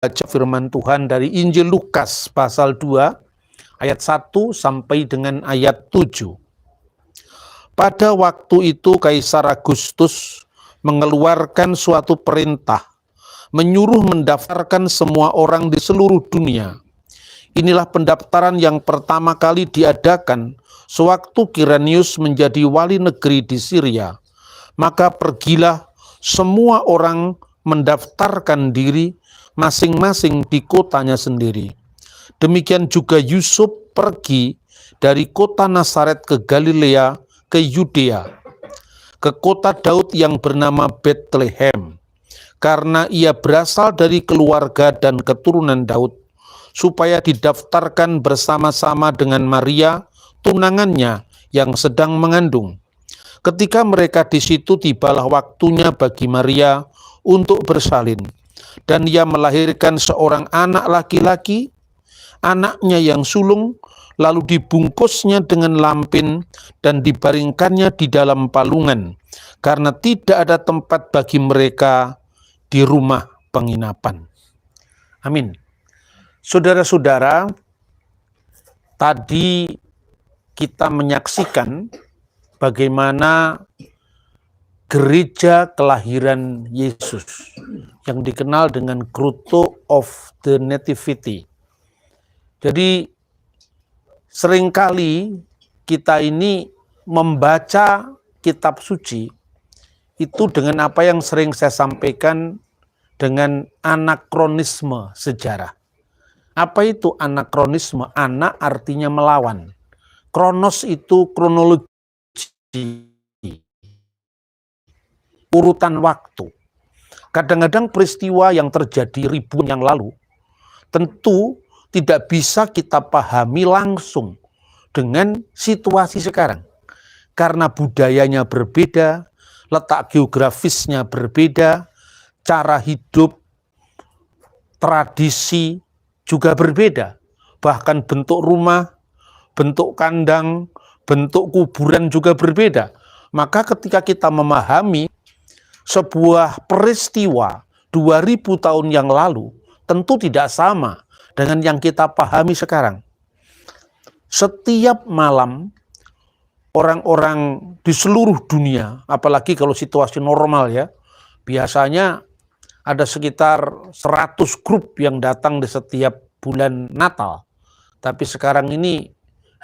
baca firman Tuhan dari Injil Lukas pasal 2 ayat 1 sampai dengan ayat 7. Pada waktu itu Kaisar Agustus mengeluarkan suatu perintah, menyuruh mendaftarkan semua orang di seluruh dunia. Inilah pendaftaran yang pertama kali diadakan sewaktu Kirenius menjadi wali negeri di Syria. Maka pergilah semua orang mendaftarkan diri masing-masing di kotanya sendiri. Demikian juga Yusuf pergi dari kota Nazaret ke Galilea, ke Yudea, ke kota Daud yang bernama Betlehem, karena ia berasal dari keluarga dan keturunan Daud, supaya didaftarkan bersama-sama dengan Maria, tunangannya yang sedang mengandung. Ketika mereka di situ, tibalah waktunya bagi Maria untuk bersalin, dan ia melahirkan seorang anak laki-laki, anaknya yang sulung, lalu dibungkusnya dengan lampin dan dibaringkannya di dalam palungan, karena tidak ada tempat bagi mereka di rumah penginapan. Amin. Saudara-saudara, tadi kita menyaksikan bagaimana gereja kelahiran Yesus yang dikenal dengan Grotto of the Nativity. Jadi seringkali kita ini membaca kitab suci itu dengan apa yang sering saya sampaikan dengan anakronisme sejarah. Apa itu anakronisme? Anak artinya melawan. Kronos itu kronologi, urutan waktu. Kadang-kadang peristiwa yang terjadi ribuan yang lalu tentu tidak bisa kita pahami langsung dengan situasi sekarang. Karena budayanya berbeda, letak geografisnya berbeda, cara hidup, tradisi juga berbeda. Bahkan bentuk rumah, bentuk kandang, bentuk kuburan juga berbeda. Maka ketika kita memahami sebuah peristiwa 2000 tahun yang lalu, tentu tidak sama dengan yang kita pahami sekarang. Setiap malam, orang-orang di seluruh dunia, apalagi kalau situasi normal ya, biasanya ada sekitar 100 grup yang datang di setiap bulan Natal. Tapi sekarang ini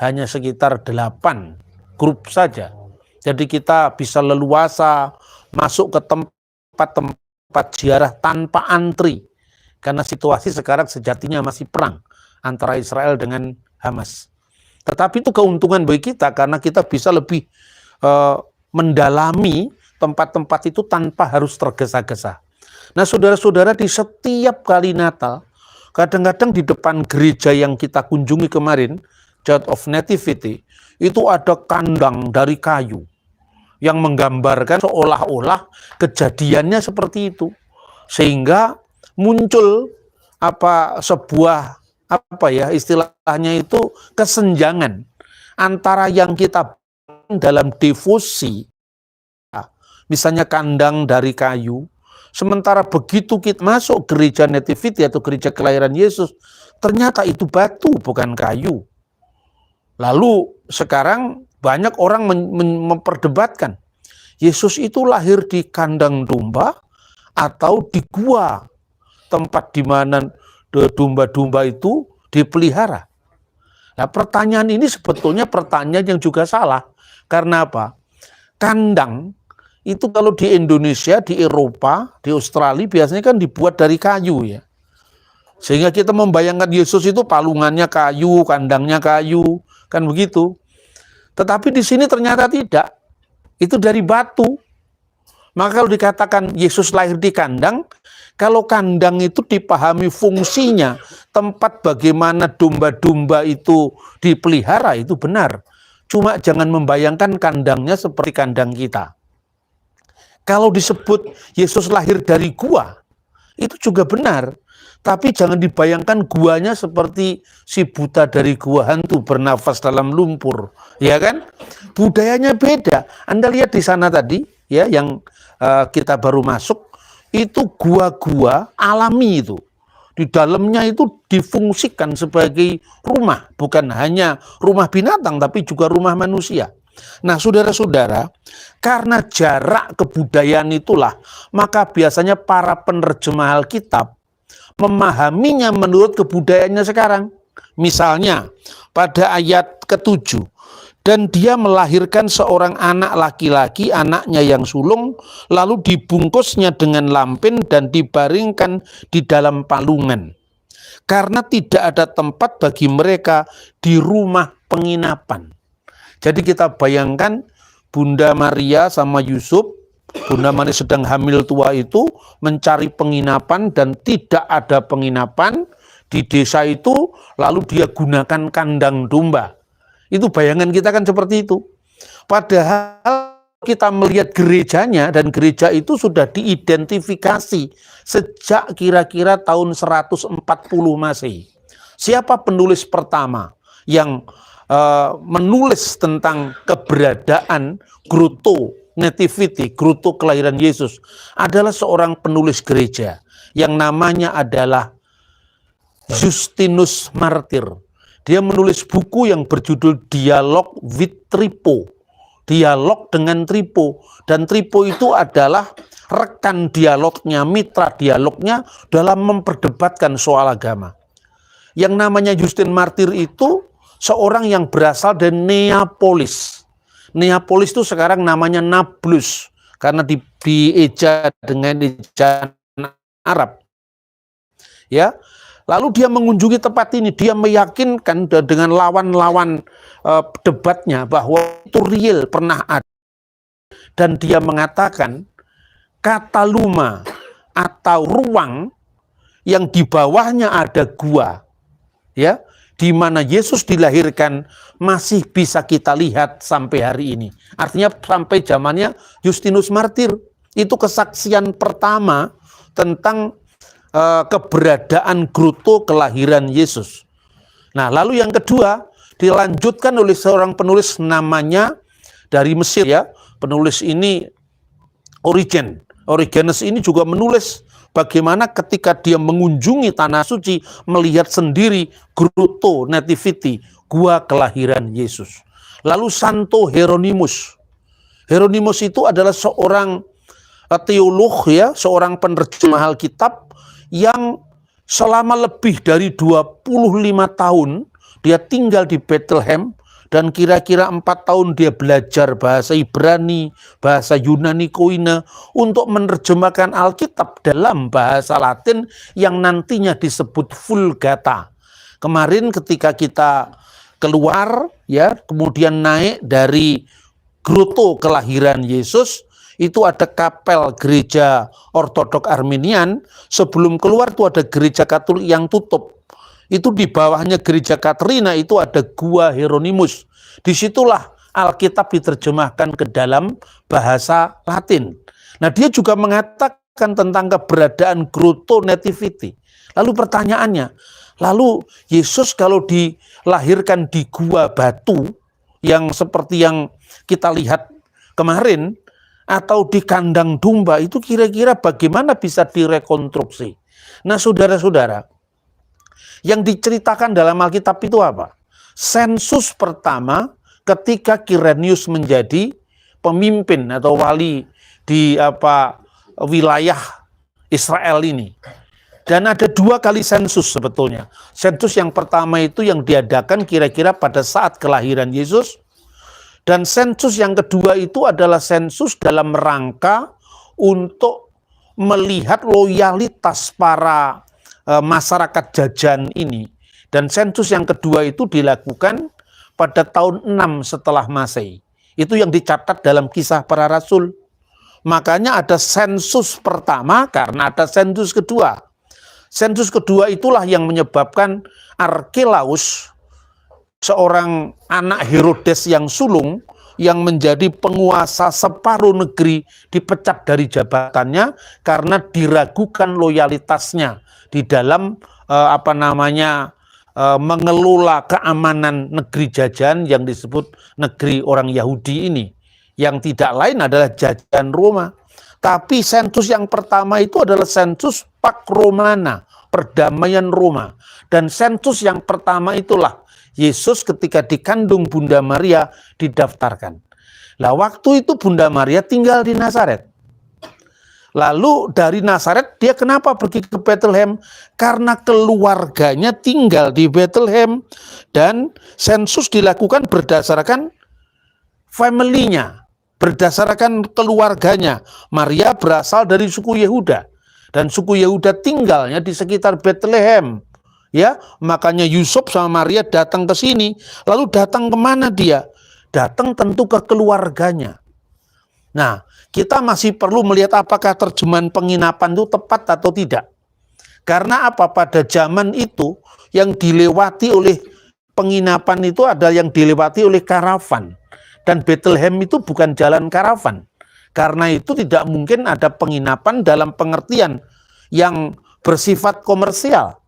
hanya sekitar 8 grup saja. Jadi kita bisa leluasa masuk ke tempat-tempat ziarah tanpa antri. Karena situasi sekarang sejatinya masih perang antara Israel dengan Hamas. Tetapi itu keuntungan bagi kita karena kita bisa lebih mendalami tempat-tempat itu tanpa harus tergesa-gesa. Nah saudara-saudara, di setiap kali Natal, kadang-kadang di depan gereja yang kita kunjungi kemarin, Church of Nativity, itu ada kandang dari kayu yang menggambarkan seolah-olah kejadiannya seperti itu. Sehingga muncul sebuah istilahnya itu kesenjangan antara yang kita dalam devosi, misalnya kandang dari kayu, sementara begitu kita masuk gereja Nativity atau gereja kelahiran Yesus, ternyata itu batu bukan kayu. Lalu sekarang banyak orang memperdebatkan, Yesus itu lahir di kandang domba atau di gua, tempat di mana domba-domba itu dipelihara. Nah, pertanyaan ini sebetulnya pertanyaan yang juga salah. Karena apa? Kandang itu kalau di Indonesia, di Eropa, di Australia biasanya kan dibuat dari kayu ya. Sehingga kita membayangkan Yesus itu palungannya kayu, kandangnya kayu, kan begitu. Tetapi di sini ternyata tidak. Itu dari batu. Maka kalau dikatakan Yesus lahir di kandang, kalau kandang itu dipahami fungsinya, tempat bagaimana domba-domba itu dipelihara, itu benar. Cuma jangan membayangkan kandangnya seperti kandang kita. Kalau disebut Yesus lahir dari gua, itu juga benar. Tapi jangan dibayangkan guanya seperti si buta dari gua hantu bernafas dalam lumpur, ya kan? Budayanya beda. Anda lihat di sana tadi, ya, yang kita baru masuk, itu gua-gua alami itu. Di dalamnya itu difungsikan sebagai rumah, bukan hanya rumah binatang, tapi juga rumah manusia. Nah, saudara-saudara, karena jarak kebudayaan itulah, maka biasanya para penerjemah Alkitab memahaminya menurut kebudayaannya sekarang. Misalnya, pada ayat ke-7, dan dia melahirkan seorang anak laki-laki, anaknya yang sulung, lalu dibungkusnya dengan lampin dan dibaringkan di dalam palungan. Karena tidak ada tempat bagi mereka di rumah penginapan. Jadi kita bayangkan Bunda Maria sama Yusuf, Bunda Maria sedang hamil tua itu mencari penginapan dan tidak ada penginapan di desa itu, lalu dia gunakan kandang domba. Itu bayangan kita kan seperti itu. Padahal kita melihat gerejanya, dan gereja itu sudah diidentifikasi sejak kira-kira tahun 140 Masehi. Siapa penulis pertama yang menulis tentang keberadaan Grotto Nativity, Grotto kelahiran Yesus, adalah seorang penulis gereja yang namanya adalah Justinus Martyr. Dia menulis buku yang berjudul Dialog with Trypho, dialog dengan Trypho, dan Trypho itu adalah rekan dialognya, mitra dialognya dalam memperdebatkan soal agama. Yang namanya Justin Martyr itu seorang yang berasal dari Neapolis. Neapolis itu sekarang namanya Nablus karena dieja dengan ejaan Arab. Ya. Lalu dia mengunjungi tempat ini, dia meyakinkan dengan lawan-lawan debatnya bahwa itu real, pernah ada. Dan dia mengatakan kata luma atau ruang yang di bawahnya ada gua, ya, di mana Yesus dilahirkan masih bisa kita lihat sampai hari ini. Artinya sampai zamannya Justinus Martyr. Itu kesaksian pertama tentang keberadaan Grotto kelahiran Yesus. Nah, lalu yang kedua dilanjutkan oleh seorang penulis namanya dari Mesir, ya. Penulis ini Origenes ini juga menulis bagaimana ketika dia mengunjungi tanah suci melihat sendiri Grotto Nativity, gua kelahiran Yesus. Lalu Santo Hieronymus. Hieronymus itu adalah seorang teolog, ya, seorang penerjemah Alkitab yang selama lebih dari 25 tahun dia tinggal di Bethlehem, dan kira-kira 4 tahun dia belajar bahasa Ibrani, bahasa Yunani Koine untuk menerjemahkan Alkitab dalam bahasa Latin yang nantinya disebut Vulgata. Kemarin ketika kita keluar, ya, kemudian naik dari Grotto kelahiran Yesus, itu ada kapel gereja Ortodok Armenian. Sebelum keluar itu ada gereja Katolik yang tutup. Itu di bawahnya gereja Katrina itu ada gua Hieronymus. Disitulah Alkitab diterjemahkan ke dalam bahasa Latin. Nah, dia juga mengatakan tentang keberadaan Grotto Nativity. Lalu pertanyaannya, lalu Yesus kalau dilahirkan di gua batu yang seperti yang kita lihat kemarin, atau di kandang domba, itu kira-kira bagaimana bisa direkonstruksi? Nah, saudara-saudara, yang diceritakan dalam Alkitab itu apa? Sensus pertama ketika Kirenius menjadi pemimpin atau wali di wilayah Israel ini. Dan ada 2 kali sensus sebetulnya. Sensus yang pertama itu yang diadakan kira-kira pada saat kelahiran Yesus. Dan sensus yang kedua itu adalah sensus dalam rangka untuk melihat loyalitas para masyarakat jajan ini. Dan sensus yang kedua itu dilakukan pada tahun 6 setelah Masehi. Itu yang dicatat dalam Kisah Para Rasul. Makanya ada sensus pertama karena ada sensus kedua. Sensus kedua itulah yang menyebabkan Arkelaus, seorang anak Herodes yang sulung, yang menjadi penguasa separuh negeri, dipecat dari jabatannya karena diragukan loyalitasnya di dalam mengelola keamanan negeri jajan yang disebut negeri orang Yahudi ini, yang tidak lain adalah jajahan Roma. Tapi sensus yang pertama itu adalah sensus Pax Romana, perdamaian Roma. Dan sensus yang pertama itulah Yesus ketika dikandung Bunda Maria didaftarkan. Lah waktu itu Bunda Maria tinggal di Nazaret. Lalu dari Nazaret dia kenapa pergi ke Bethlehem? Karena keluarganya tinggal di Bethlehem dan sensus dilakukan berdasarkan family-nya, berdasarkan keluarganya. Maria berasal dari suku Yehuda dan suku Yehuda tinggalnya di sekitar Bethlehem. Ya, makanya Yusuf sama Maria datang ke sini. Lalu datang kemana dia? Datang tentu ke keluarganya. Nah, kita masih perlu melihat apakah terjemahan penginapan itu tepat atau tidak. Karena apa? Pada zaman itu yang dilewati oleh penginapan itu adalah yang dilewati oleh karavan. Dan Bethlehem itu bukan jalan karavan. Karena itu tidak mungkin ada penginapan dalam pengertian yang bersifat komersial.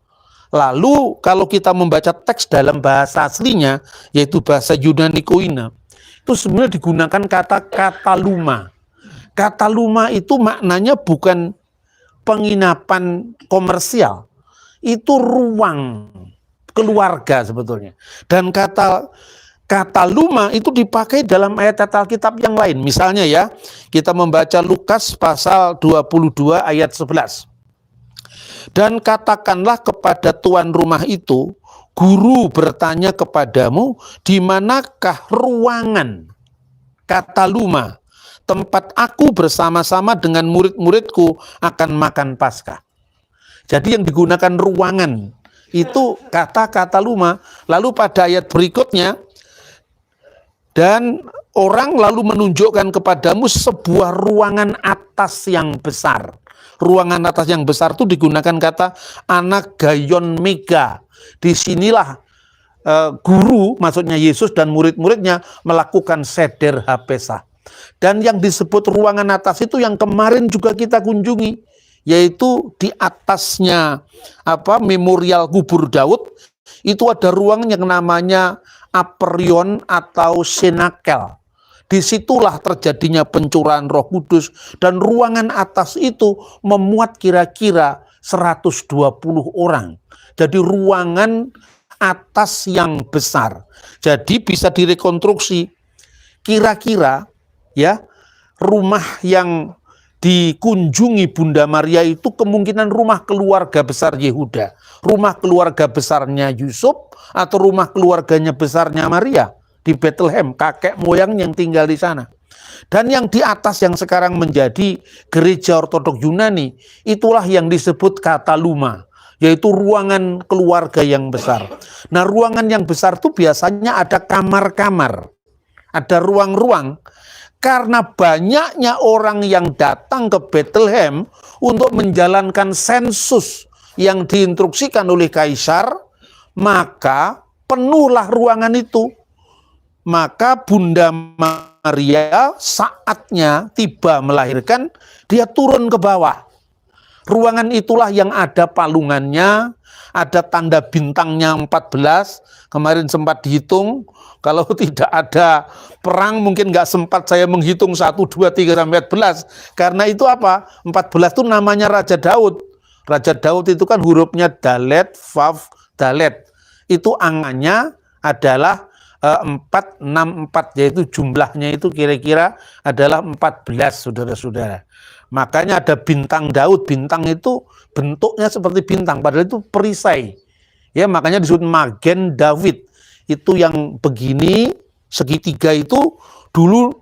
Lalu kalau kita membaca teks dalam bahasa aslinya, yaitu bahasa Yunani Koine, itu sebenarnya digunakan kata kataluma. Kataluma itu maknanya bukan penginapan komersial, itu ruang keluarga sebetulnya. Dan kata kataluma itu dipakai dalam ayat Alkitab yang lain. Misalnya ya, kita membaca Lukas pasal 22 ayat 11. Dan katakanlah kepada tuan rumah itu, guru bertanya kepadamu, di manakah ruangan kataluma, tempat aku bersama-sama dengan murid-muridku akan makan Paskah. Jadi yang digunakan ruangan itu kata kataluma. Lalu pada ayat berikutnya, dan orang lalu menunjukkan kepadamu sebuah ruangan atas yang besar. Ruangan atas yang besar itu digunakan kata anagayon mega. Disinilah guru, maksudnya Yesus dan murid-muridnya melakukan seder hapesah. Dan yang disebut ruangan atas itu yang kemarin juga kita kunjungi, yaitu di atasnya memorial kubur Daud, itu ada ruangan yang namanya aperion atau senakel. Disitulah terjadinya pencurahan Roh Kudus, dan ruangan atas itu memuat kira-kira 120 orang. Jadi ruangan atas yang besar. Jadi bisa direkonstruksi kira-kira ya, rumah yang dikunjungi Bunda Maria itu kemungkinan rumah keluarga besar Yehuda, rumah keluarga besarnya Yusuf, atau rumah keluarganya besarnya Maria di Bethlehem, kakek moyang yang tinggal di sana. Dan yang di atas yang sekarang menjadi gereja ortodok Yunani, itulah yang disebut kataluma, yaitu ruangan keluarga yang besar. Nah, ruangan yang besar itu biasanya ada kamar-kamar, ada ruang-ruang, karena banyaknya orang yang datang ke Bethlehem untuk menjalankan sensus yang diinstruksikan oleh kaisar, maka penuhlah ruangan itu. Maka Bunda Maria saatnya tiba melahirkan, dia turun ke bawah. Ruangan itulah yang ada palungannya, ada tanda bintangnya 14, kemarin sempat dihitung, kalau tidak ada perang mungkin nggak sempat saya menghitung 1, 2, 3, sampai 14. Karena itu apa? 14 itu namanya Raja Daud. Raja Daud itu kan hurufnya Dalet, Vav, Dalet. Itu angkanya adalah 464, yaitu jumlahnya itu kira-kira adalah 14, saudara-saudara. Makanya ada bintang Daud. Bintang itu bentuknya seperti bintang, padahal itu perisai. Ya, makanya disebut Magen David. Itu yang begini, segitiga itu dulu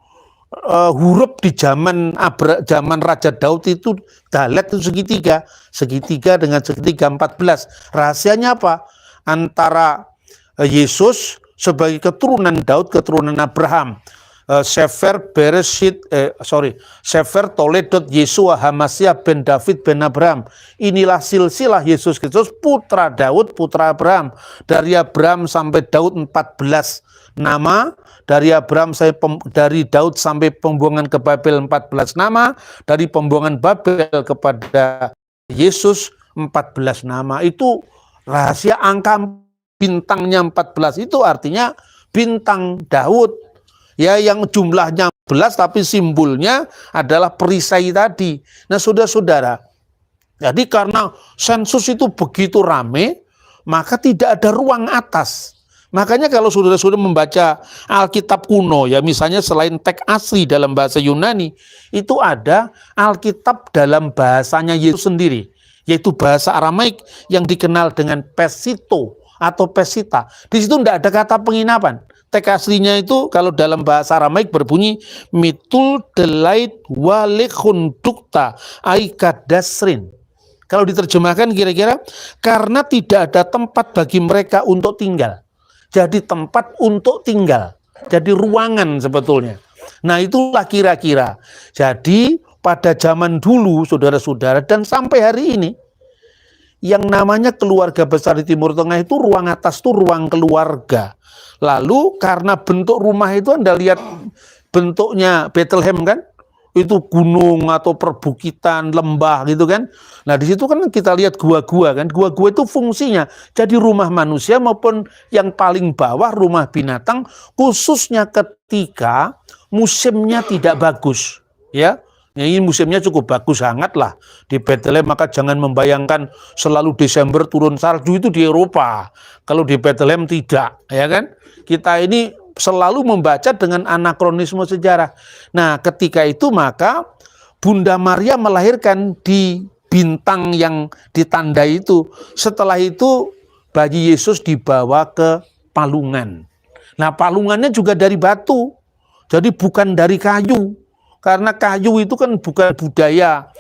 huruf di zaman Raja Daud itu Dalet itu segitiga. Segitiga dengan segitiga 14. Rahasianya apa? Antara Yesus sebagai keturunan Daud, keturunan Abraham, Sefer Toledot Yesua Hamasiah ben David ben Abraham. Inilah silsilah Yesus Kristus, putra Daud, putra Abraham. Dari Abraham sampai Daud 14 nama, dari Daud sampai pembuangan ke Babel 14 nama, dari pembuangan Babel kepada Yesus 14 nama. Itu rahasia angka bintangnya 14 itu artinya bintang Daud. Ya, yang jumlahnya 11 tapi simbolnya adalah perisai tadi. Nah, saudara-saudara, Jadi karena sensus itu begitu rame, maka tidak ada ruang atas. Makanya kalau saudara-saudara membaca Alkitab kuno, ya misalnya selain teks asli dalam bahasa Yunani, itu ada Alkitab dalam bahasanya Yesus sendiri, yaitu bahasa Aramaik yang dikenal dengan Pesito atau Pesita. Di situ tidak ada kata penginapan. Teks aslinya itu kalau dalam bahasa Aramaik berbunyi mitul delait walekun dukta aikadasrin. Kalau diterjemahkan kira-kira karena tidak ada tempat bagi mereka untuk tinggal. Jadi tempat untuk tinggal. Jadi ruangan sebetulnya. Nah itulah kira-kira. Jadi pada zaman dulu saudara-saudara dan sampai hari ini yang namanya keluarga besar di Timur Tengah itu ruang atas itu ruang keluarga. Lalu karena bentuk rumah itu Anda lihat bentuknya Bethlehem kan? Itu gunung atau perbukitan, lembah gitu kan. Nah di situ kan kita lihat gua-gua kan. Gua-gua itu fungsinya jadi rumah manusia maupun yang paling bawah rumah binatang, khususnya ketika musimnya tidak bagus. Ya, ini musimnya cukup bagus, hangat lah di Bethlehem, maka jangan membayangkan selalu Desember turun salju itu di Eropa. Kalau di Bethlehem tidak, ya kan? Kita ini selalu membaca dengan anakronisme sejarah. Nah, ketika itu maka Bunda Maria melahirkan di bintang yang ditandai itu. Setelah itu bayi Yesus dibawa ke palungan. Nah, palungannya juga dari batu. Jadi bukan dari kayu. Karena kayu itu kan bukan budaya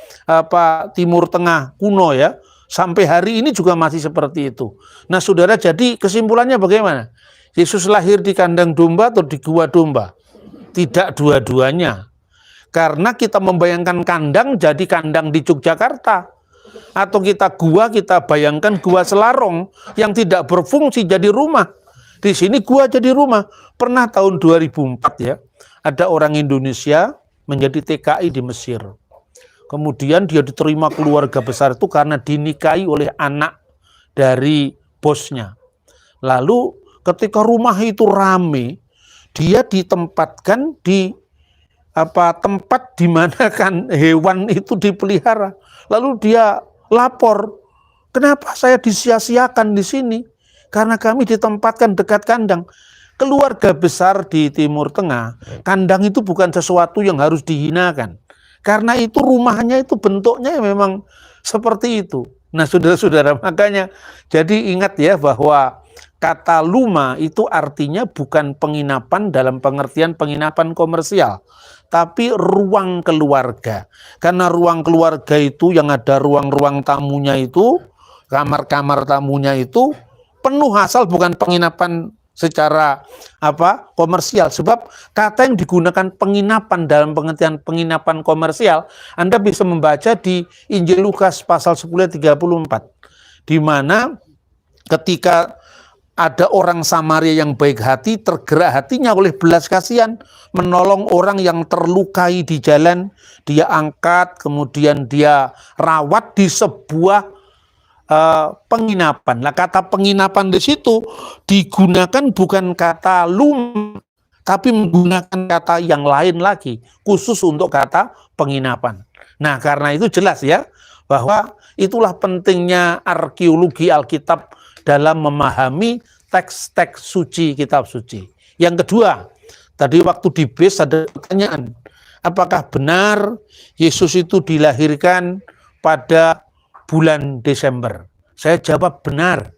Timur Tengah kuno ya. Sampai hari ini juga masih seperti itu. Nah, saudara, jadi kesimpulannya bagaimana? Yesus lahir di kandang domba atau di gua domba? Tidak dua-duanya. Karena kita membayangkan kandang jadi kandang di Yogyakarta. Atau kita bayangkan gua Selarong yang tidak berfungsi jadi rumah. Di sini gua jadi rumah. Pernah tahun 2004 ya, ada orang Indonesia menjadi TKI di Mesir. Kemudian dia diterima keluarga besar itu karena dinikahi oleh anak dari bosnya. Lalu ketika rumah itu rame, dia ditempatkan di tempat di mana kan hewan itu dipelihara. Lalu dia lapor, kenapa saya disia-siakan di sini? Karena kami ditempatkan dekat kandang. Keluarga besar di Timur Tengah, kandang itu bukan sesuatu yang harus dihinakan. Karena itu rumahnya itu bentuknya memang seperti itu. Nah saudara-saudara, makanya jadi ingat ya bahwa kata luma itu artinya bukan penginapan dalam pengertian penginapan komersial, tapi ruang keluarga. Karena ruang keluarga itu yang ada ruang-ruang tamunya itu, kamar-kamar tamunya itu penuh, asal bukan penginapan secara komersial. Sebab kata yang digunakan penginapan dalam pengertian penginapan komersial, Anda bisa membaca di Injil Lukas pasal 10 ayat 34, di mana ketika ada orang Samaria yang baik hati, tergerak hatinya oleh belas kasihan, menolong orang yang terlukai di jalan, dia angkat, kemudian dia rawat di sebuah penginapan. Nah, kata penginapan di situ digunakan bukan kata tapi menggunakan kata yang lain lagi, khusus untuk kata penginapan. Nah, karena itu jelas ya, bahwa itulah pentingnya arkeologi Alkitab dalam memahami teks-teks suci, kitab suci. Yang kedua, tadi waktu di bis ada pertanyaan, apakah benar Yesus itu dilahirkan pada bulan Desember? Saya jawab benar.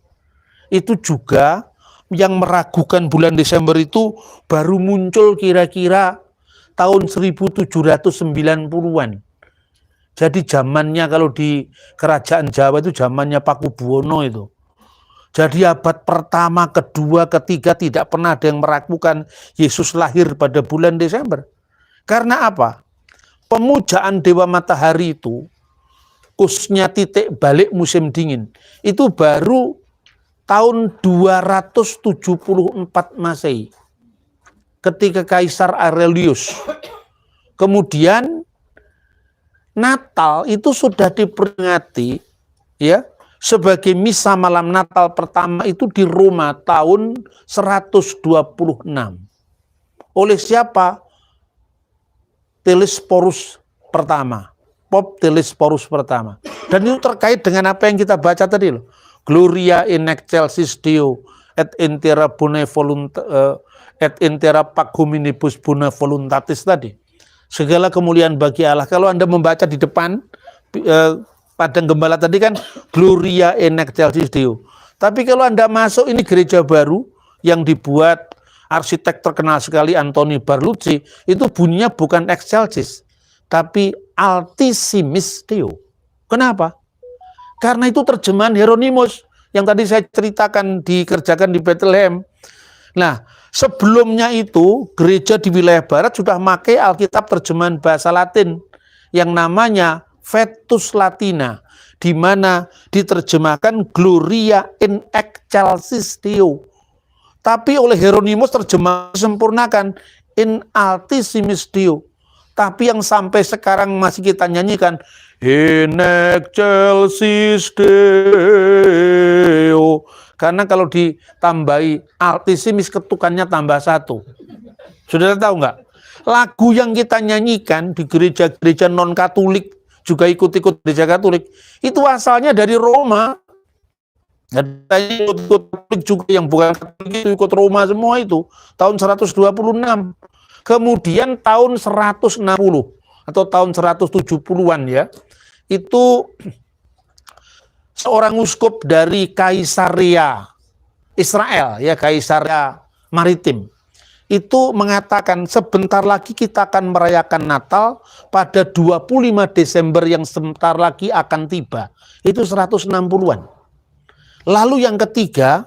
Itu juga yang meragukan bulan Desember itu baru muncul kira-kira tahun 1790-an. Jadi zamannya kalau di kerajaan Jawa itu zamannya Pakubuwono itu. Jadi abad pertama, kedua, ketiga tidak pernah ada yang meragukan Yesus lahir pada bulan Desember. Karena apa? Pemujaan Dewa Matahari itu, khususnya titik balik musim dingin, itu baru tahun 274 Masehi ketika Kaisar Aurelius. Kemudian Natal itu sudah diperingati ya sebagai misa malam Natal pertama itu di Roma tahun 126. Oleh siapa? Telesphorus pertama. Pope Telesphorus pertama. Dan itu terkait dengan apa yang kita baca tadi loh. Gloria in excelsis Deo et intera pac hominibus bona voluntatis tadi. Segala kemuliaan bagi Allah. Kalau Anda membaca di depan padang gembala tadi kan Gloria in excelsis Deo. Tapi kalau Anda masuk, ini gereja baru yang dibuat arsitek terkenal sekali Antoni Barlucci, itu bunyinya bukan excelsis, tapi Altissimis Deo. Kenapa? Karena itu terjemahan Hieronymus yang tadi saya ceritakan dikerjakan di Bethlehem. Nah, sebelumnya itu gereja di wilayah barat sudah pakai Alkitab terjemahan bahasa Latin yang namanya Vetus Latina, di mana diterjemahkan Gloria in excelsis Deo. Tapi oleh Hieronymus terjemah disempurnakan in Altissimis Deo. Tapi yang sampai sekarang masih kita nyanyikan in excelsis Deo. Karena kalau ditambahi Altissimis ketukannya tambah 1. Saudara tahu nggak? Lagu yang kita nyanyikan di gereja-gereja non-Katolik, juga ikut-ikut gereja Katolik, itu asalnya dari Roma. Ada ikut Katolik juga yang bukan Katolik itu ikut Roma semua itu. Tahun 126. Kemudian tahun 160 atau tahun 170-an ya, itu seorang uskup dari Kaisarea Israel ya, Kaisarea Maritim, itu mengatakan sebentar lagi kita akan merayakan Natal pada 25 Desember yang sebentar lagi akan tiba. Itu 160-an. Lalu yang ketiga,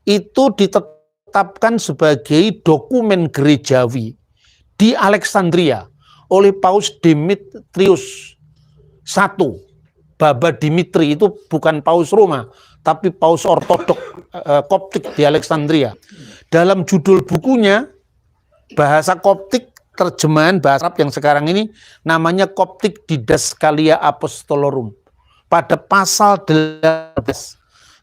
itu ditetapkan sebagai dokumen gerejawi di Alexandria oleh Paus Demetrius I. Baba Dimitri itu bukan Paus Roma, tapi Paus Ortodok Koptik di Alexandria. Dalam judul bukunya, bahasa Koptik, terjemahan bahasa Arab yang sekarang ini, namanya Koptik Didascalia Apostolorum. Pada pasal 18,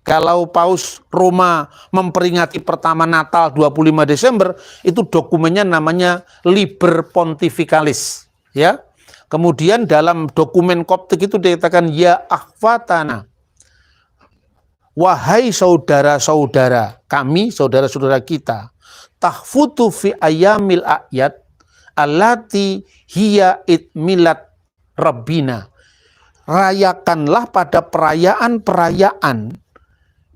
kalau Paus Roma memperingati pertama Natal 25 Desember, itu dokumennya namanya Liber Pontificalis. Ya. Kemudian dalam dokumen Koptik itu dikatakan, ya akhwatana, wahai saudara-saudara kami, saudara-saudara kita, tahfutu fi ayamil a'yad allati hiya itmilat rabbina. Rayakanlah pada perayaan-perayaan,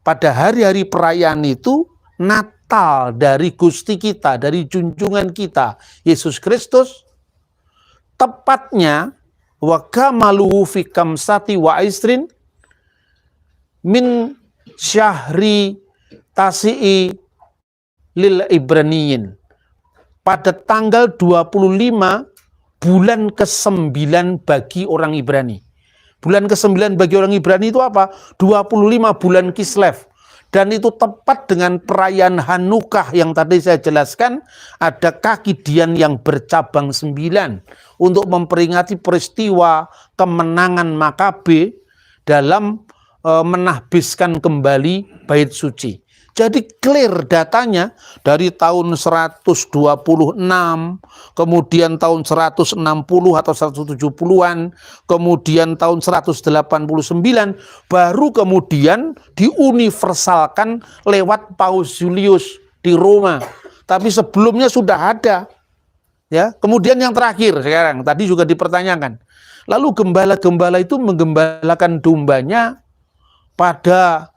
pada hari-hari perayaan itu, Natal dari Gusti kita, dari junjungan kita, Yesus Kristus, tepatnya wa kamaluhu fi kamsati wa isrin min syahri tasi'i lil Ibraniyin, pada tanggal 25 bulan ke-9 bagi orang Ibrani. Bulan ke-9 bagi orang Ibrani itu apa? 25 bulan Kislev. Dan itu tepat dengan perayaan Hanukah yang tadi saya jelaskan, ada kaki dian yang bercabang 9 untuk memperingati peristiwa kemenangan Makabe dalam menahbiskan kembali bait suci. Jadi clear datanya dari tahun 126, kemudian tahun 160 atau 170-an, kemudian tahun 189, baru kemudian diuniversalkan lewat Paus Julius di Roma. Tapi sebelumnya sudah ada. Ya, kemudian yang terakhir sekarang, tadi juga dipertanyakan. Lalu gembala-gembala itu menggembalakan dombanya pada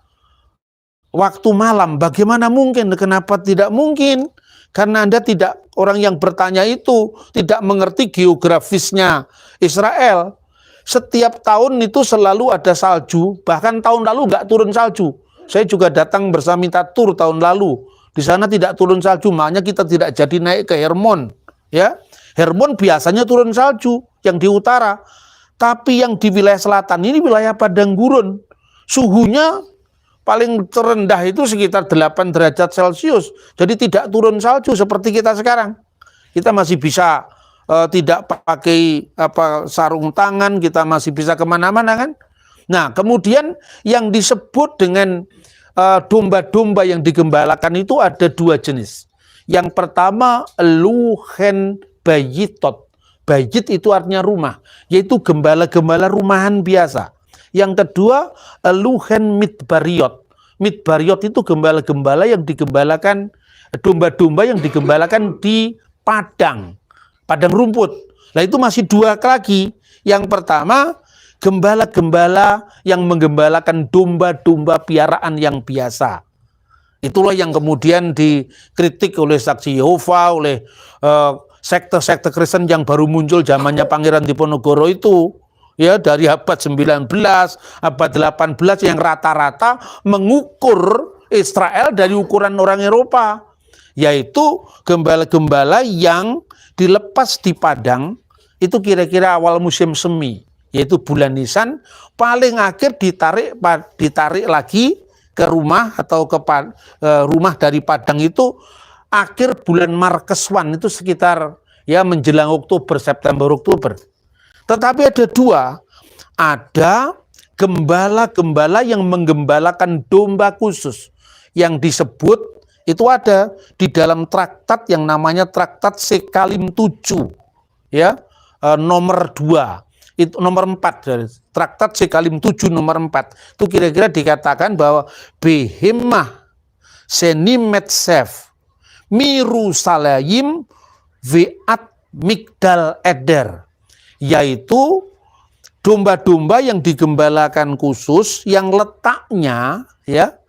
waktu malam. Bagaimana mungkin? Kenapa tidak mungkin? Karena Anda tidak, orang yang bertanya itu tidak mengerti geografisnya Israel. Setiap tahun itu selalu ada salju, bahkan tahun lalu nggak turun salju. Saya juga datang bersama minta tur tahun lalu. Di sana tidak turun salju, makanya kita tidak jadi naik ke Hermon. Ya, Hermon biasanya turun salju yang di utara, tapi yang di wilayah selatan ini wilayah padang gurun. Suhunya paling terendah itu sekitar 8 derajat Celcius. Jadi tidak turun salju seperti kita sekarang. Kita masih bisa tidak pakai sarung tangan, kita masih bisa kemana-mana kan. Nah, kemudian yang disebut dengan domba-domba yang digembalakan itu ada 2 jenis. Yang pertama luhen bayitot. Bayit itu artinya rumah, yaitu gembala-gembala rumahan biasa. Yang kedua, Luhen Midbariot. Midbariot itu gembala-gembala yang digembalakan, domba-domba yang digembalakan di padang rumput. Nah itu masih dua lagi. Yang pertama, gembala-gembala yang menggembalakan domba-domba piaraan yang biasa. Itulah yang kemudian dikritik oleh Saksi Yehova, oleh sekte-sekte Kristen yang baru muncul zamannya Pangeran Diponegoro itu. Ya, dari abad 19, abad 18 yang rata-rata mengukur Israel dari ukuran orang Eropa. Yaitu gembala-gembala yang dilepas di padang, itu kira-kira awal musim semi, yaitu bulan Nisan, paling akhir ditarik lagi ke rumah atau ke rumah dari padang itu akhir bulan Markeswan, itu sekitar ya menjelang Oktober, September, Oktober. Tetapi ada dua, ada gembala-gembala yang menggembalakan domba khusus yang disebut itu ada di dalam traktat yang namanya Traktat Sekalim 7 ya, nomor 2. Itu nomor 4 dari Traktat Sekalim 7 nomor 4 itu kira-kira dikatakan bahwa Behemah Senimetsev Mirusalayim Ve'at Migdal Eder, yaitu domba-domba yang digembalakan khusus yang letaknya ya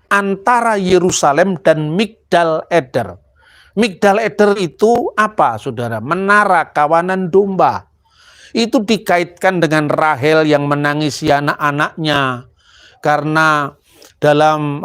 antara Yerusalem dan Migdal Eder. Migdal Eder itu apa, saudara? Menara kawanan domba. Itu dikaitkan dengan Rahel yang menangisi anak-anaknya karena dalam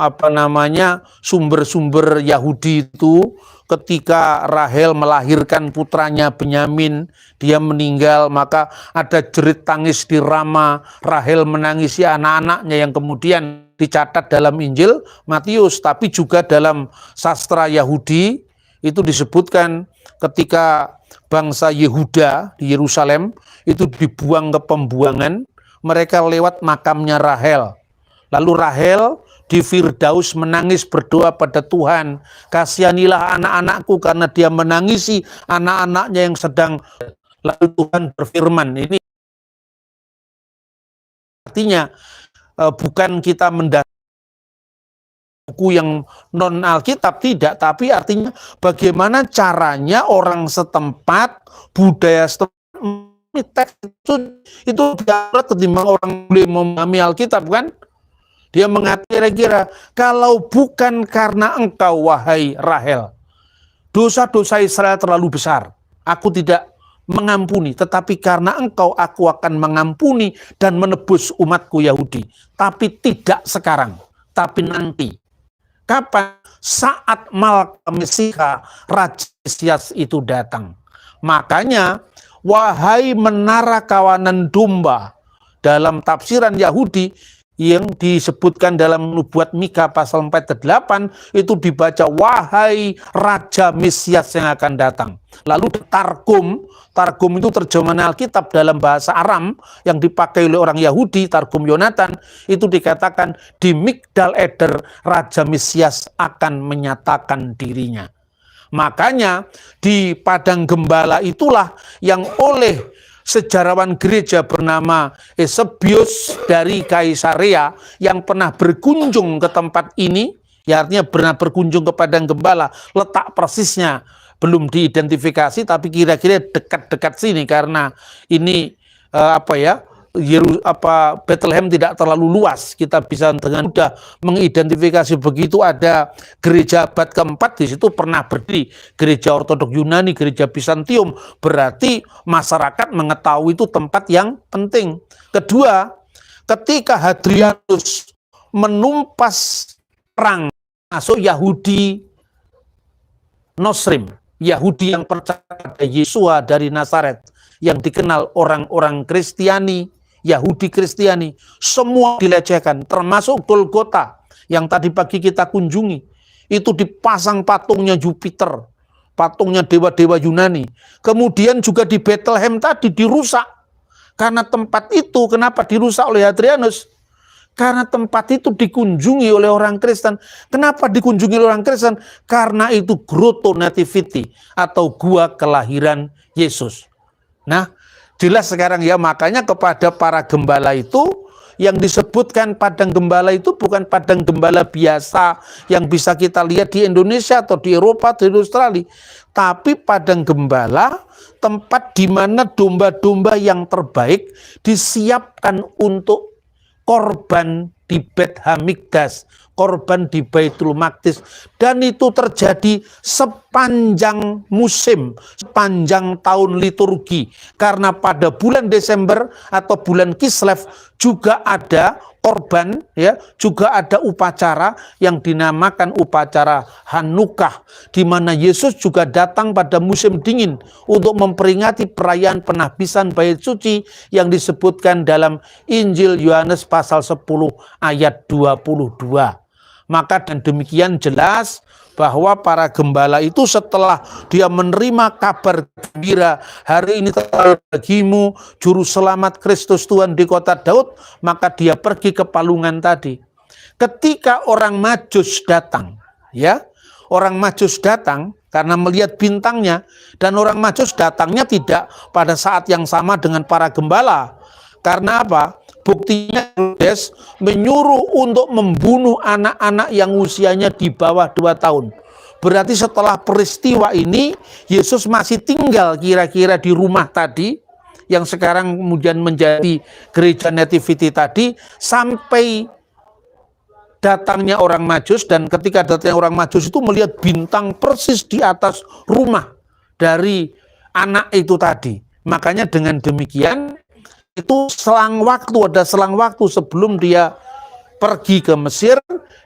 sumber-sumber Yahudi itu ketika Rahel melahirkan putranya Benyamin, dia meninggal, maka ada jerit tangis di Rama, Rahel menangisi anak-anaknya yang kemudian dicatat dalam Injil Matius, tapi juga dalam sastra Yahudi itu disebutkan ketika bangsa Yehuda di Yerusalem itu dibuang ke pembuangan, mereka lewat makamnya Rahel. Lalu Rahel di Firdaus menangis berdoa pada Tuhan, kasihanilah anak-anakku karena dia menangisi anak-anaknya yang sedang. Lalu Tuhan berfirman, ini artinya bukan kita mendasar buku yang non Alkitab, tidak, tapi artinya bagaimana caranya orang setempat, budaya setempat, teks itu berat ketimbang orang boleh memahami Alkitab, kan? Dia mengatakan kira-kira, kalau bukan karena engkau wahai Rahel, dosa-dosa Israel terlalu besar, aku tidak mengampuni, tetapi karena engkau aku akan mengampuni dan menebus umatku Yahudi. Tapi tidak sekarang, tapi nanti. Kapan? Saat Malka Mesiha Raja Mesias itu datang. Makanya, wahai menara kawanan domba, dalam tafsiran Yahudi yang disebutkan dalam nubuat Mika pasal 4-8 itu dibaca wahai Raja Mesias yang akan datang. Lalu Targum itu terjemahan Alkitab dalam bahasa Aram yang dipakai oleh orang Yahudi, Targum Yonatan, itu dikatakan di Migdal Eder Raja Mesias akan menyatakan dirinya. Makanya di padang gembala itulah yang oleh sejarawan gereja bernama Eusebius dari Kaisarea yang pernah berkunjung ke tempat ini, ya artinya pernah berkunjung ke padang gembala, letak persisnya belum diidentifikasi, tapi kira-kira dekat-dekat sini karena ini Bethlehem tidak terlalu luas, kita bisa dengan mudah mengidentifikasi. Begitu ada gereja abad keempat di situ pernah berdiri gereja Ortodok Yunani, gereja Bizantium, berarti masyarakat mengetahui itu tempat yang penting. Kedua, ketika Hadrianus menumpas perang masuk Yahudi Nosrim, Yahudi yang percaya pada Yesua dari Nazaret, yang dikenal orang-orang Kristiani, Yahudi Kristiani, semua dilecehkan, termasuk Golgota yang tadi pagi kita kunjungi. Itu dipasang patungnya Jupiter, patungnya dewa-dewa Yunani. Kemudian juga di Bethlehem tadi dirusak. Karena tempat itu, kenapa dirusak oleh Hadrianus? Karena tempat itu dikunjungi oleh orang Kristen. Kenapa dikunjungi oleh orang Kristen? Karena itu Grotto Nativity atau gua kelahiran Yesus. Nah, jelas sekarang ya, makanya kepada para gembala itu, yang disebutkan padang gembala itu bukan padang gembala biasa yang bisa kita lihat di Indonesia atau di Eropa atau di Australia, tapi padang gembala tempat di mana domba-domba yang terbaik disiapkan untuk korban di Bet Hamikdas, korban di Baitul Maqdis, dan itu terjadi sepanjang musim, sepanjang tahun liturgi, karena pada bulan Desember atau bulan Kislev juga ada korban, ya, juga ada upacara yang dinamakan upacara Hanukah, di mana Yesus juga datang pada musim dingin untuk memperingati perayaan penahbisan Bait Suci yang disebutkan dalam Injil Yohanes pasal 10 ayat 22. Maka dan demikian jelas bahwa para gembala itu setelah dia menerima kabar gembira, hari ini telah bagimu juru selamat Kristus Tuhan di kota Daud, maka dia pergi ke palungan tadi. Ketika orang Majus datang, ya, orang Majus datang karena melihat bintangnya, dan orang Majus datangnya tidak pada saat yang sama dengan para gembala. Karena apa? Buktinya Herodes menyuruh untuk membunuh anak-anak yang usianya di bawah 2 tahun. Berarti setelah peristiwa ini, Yesus masih tinggal kira-kira di rumah tadi, yang sekarang kemudian menjadi gereja Nativity tadi, sampai datangnya orang Majus. Dan ketika datangnya orang Majus itu melihat bintang persis di atas rumah dari anak itu tadi. Makanya dengan demikian, itu ada selang waktu sebelum dia pergi ke Mesir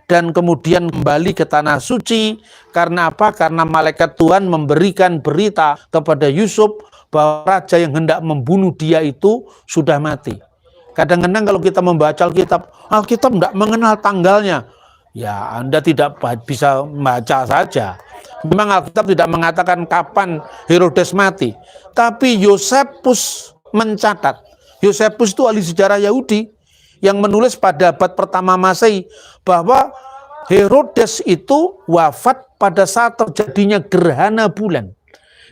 dan kemudian kembali ke Tanah Suci. Karena apa? Karena malaikat Tuhan memberikan berita kepada Yusuf bahwa raja yang hendak membunuh dia itu sudah mati. Kadang-kadang kalau kita membaca Alkitab tidak mengenal tanggalnya. Ya, Anda tidak bisa membaca saja. Memang Alkitab tidak mengatakan kapan Herodes mati. Tapi Yosefus mencatat. Yosefus itu ahli sejarah Yahudi yang menulis pada abad pertama Masehi bahwa Herodes itu wafat pada saat terjadinya gerhana bulan.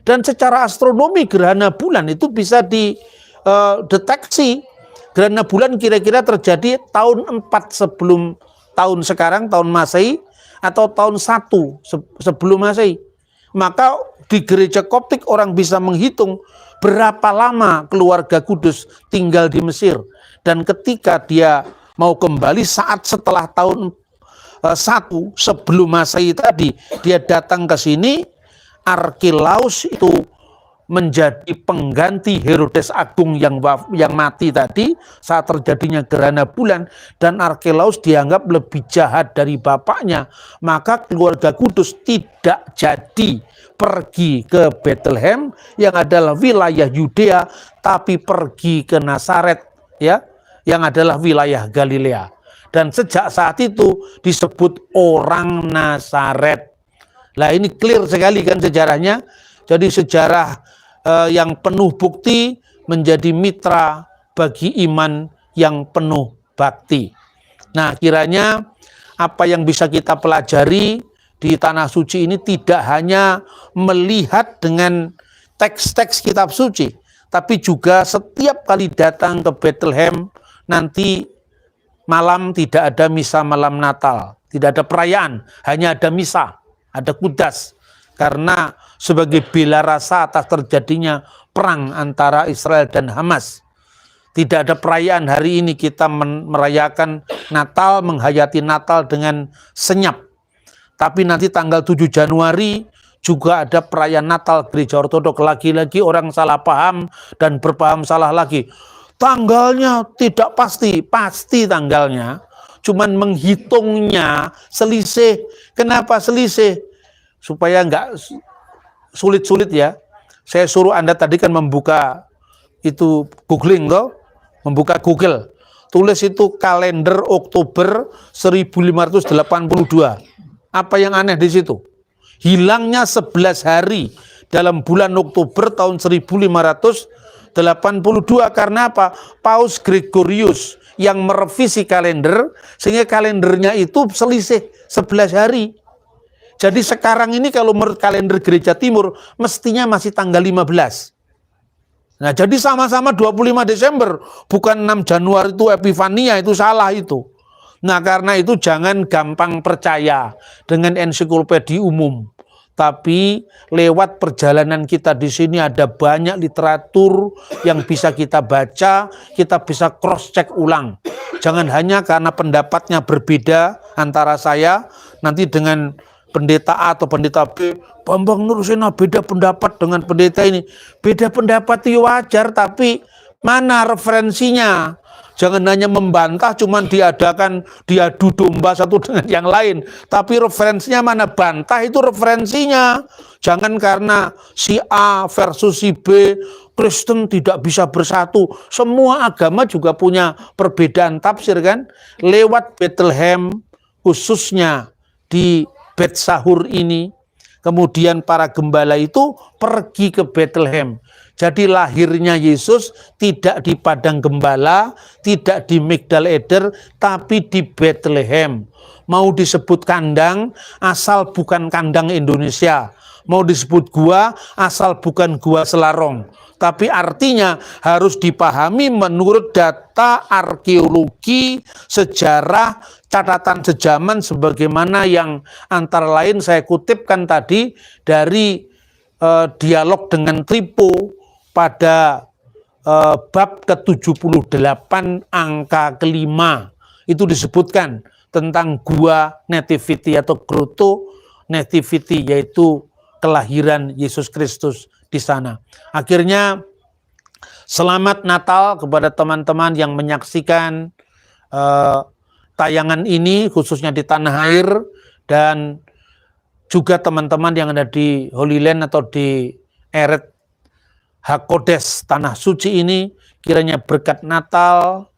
Dan secara astronomi gerhana bulan itu bisa dideteksi. Gerhana bulan kira-kira terjadi tahun 4 sebelum tahun sekarang, tahun Masehi, atau tahun 1 sebelum Masehi. Maka di gereja Koptik orang bisa menghitung berapa lama keluarga Kudus tinggal di Mesir. Dan ketika dia mau kembali saat setelah tahun 1 sebelum Masehi tadi, dia datang ke sini, Arkelaus itu menjadi pengganti Herodes Agung yang mati tadi saat terjadinya gerhana bulan, dan Arkelaus dianggap lebih jahat dari bapaknya. Maka keluarga Kudus tidak jadi pergi ke Bethlehem yang adalah wilayah Yudea, tapi pergi ke Nazaret, ya, yang adalah wilayah Galilea. Dan sejak saat itu disebut orang Nazaret. Nah, ini clear sekali kan sejarahnya. Jadi sejarah yang penuh bukti menjadi mitra bagi iman yang penuh bakti. Nah, kiranya apa yang bisa kita pelajari di Tanah Suci ini tidak hanya melihat dengan teks-teks kitab suci, tapi juga setiap kali datang ke Bethlehem, nanti malam tidak ada misa malam Natal, tidak ada perayaan, hanya ada misa, ada kudas. Karena sebagai bela rasa atas terjadinya perang antara Israel dan Hamas. Tidak ada perayaan hari ini, kita merayakan Natal, menghayati Natal dengan senyap. Tapi nanti tanggal 7 Januari juga ada perayaan Natal Gereja Ortodok. Lagi-lagi orang salah paham dan berpaham salah lagi. Tanggalnya tidak pasti, pasti tanggalnya. Cuman menghitungnya selisih. Kenapa selisih? Supaya nggak sulit-sulit ya. Saya suruh Anda tadi kan membuka itu googling kok, membuka Google. Tulis itu kalender Oktober 1582. Apa yang aneh di situ? Hilangnya 11 hari dalam bulan Oktober tahun 1582. Karena apa? Paus Gregorius yang merevisi kalender, sehingga kalendernya itu selisih 11 hari. Jadi sekarang ini kalau menurut kalender Gereja Timur mestinya masih tanggal 15. Nah, jadi sama-sama 25 Desember, bukan 6 Januari itu Epifania, itu salah itu. Nah, karena itu jangan gampang percaya dengan ensiklopedi umum. Tapi lewat perjalanan kita di sini ada banyak literatur yang bisa kita baca, kita bisa cross check ulang. Jangan hanya karena pendapatnya berbeda antara saya nanti dengan pendeta A atau pendeta B, Bambang Nursena beda pendapat dengan pendeta ini. Beda pendapat itu wajar, tapi mana referensinya? Jangan hanya membantah, cuman diadu domba satu dengan yang lain. Tapi referensinya mana? Bantah itu referensinya. Jangan karena si A versus si B, Kristen tidak bisa bersatu. Semua agama juga punya perbedaan tafsir kan. Lewat Bethlehem, khususnya di Bet Sahur ini, kemudian para gembala itu pergi ke Bethlehem. Jadi lahirnya Yesus tidak di padang gembala, tidak di Migdal Eder, tapi di Bethlehem. Mau disebut kandang, asal bukan kandang Indonesia. Mau disebut gua, asal bukan gua Selarong. Tapi artinya harus dipahami menurut data arkeologi, sejarah, catatan sejaman sebagaimana yang antara lain saya kutipkan tadi dari dialog dengan Tripo pada bab ke-78 angka kelima. Itu disebutkan tentang gua Nativity atau Grotto Nativity, yaitu kelahiran Yesus Kristus di sana. Akhirnya selamat Natal kepada teman-teman yang menyaksikan tayangan ini khususnya di tanah air, dan juga teman-teman yang ada di Holy Land atau di Eret Hakodes tanah suci ini. Kiranya berkat Natal,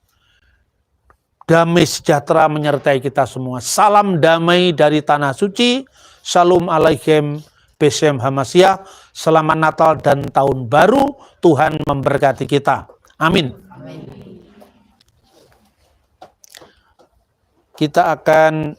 damai sejahtera menyertai kita semua. Salam damai dari tanah suci. Shalom Aleichem Beshem Hamasyah. Selamat Natal dan Tahun Baru. Tuhan memberkati kita. Amin. Kita akan